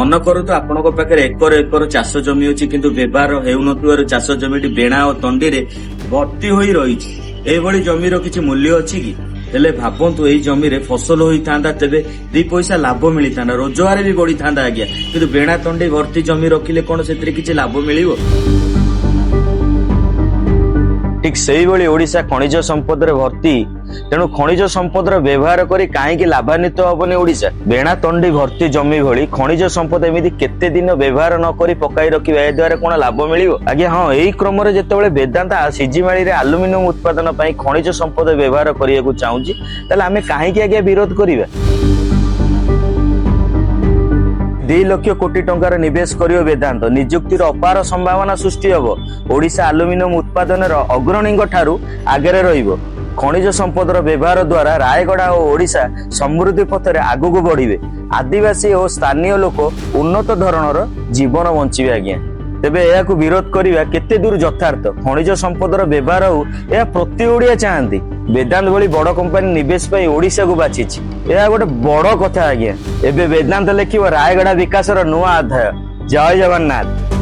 मन करतु आपनक पाखे एकर एकर चाष जमी अच्छी किंतु व्यवहार हेउनथिबार चाष जमीटी बेणा और तंडी रे भर्ती होई रहिछि एभली जमीर किछि मूल्य अछि कि हेले भाबंतु एई जमी रे फसल होई थांदा तेबे 2 पैसा लाभ मिली थांदा रोजगार भी बढ़ी थांदा आज्ञा किंतु बेणा तंडी भर्ती जमी रखिले कोन सेतरे किछि लाभ मिलिबो। ठीक सेही भली ओडिशा खनिज संपद रे भर्ती तेणु खनिज संपद व्यवहार करी कहीं लाभान्वित हबनी ओडिशा बेणा तंडी भर्ती जमी भली खनिज संपद एमती केते दिन व्यवहार न करी पकाई रखिबा ए द्वारा कोन लाभ मिलिबो आज्ञा। हाँ एही क्रम रे जेतेबेले वेदांता सिजिमाली रे एल्युमिनियम उत्पादन पई खनिज संपद व्यवहार करिया को चाहूची ताले आमे काहे कि आज्ञा विरोध करिबा। 2 लाख कोटी टंकार निवेश करियो वेदांत नियुक्तिर अपार संभावना सृष्टि हबो ओडिशा एल्युमिनियम उत्पादन अग्रणी ठारू आगे रहिबो खनिज संपद व्यवहार द्वारा रायगड़ा और ओडिशा समृद्धि पथरे आगू बढ़िबे आदिवासी और स्थानीय लोक उन्नत धरणर जीवन बंचिबे आज्ञा। तेबे एहाकु विरोध करिबा केते दूर यथार्थ खनिज संपद व्यवहार हो यह प्रति ओडिया चाहती वेदांत भली बड़ कंपनी निवेश पाई ओडिशा को बाछिछि यह गोटे बड़ कथा आज्ञा। एबे वेदांत लेखिबो रायगड़ा विकासर नुआ अध्याय। जय जगन्नाथ।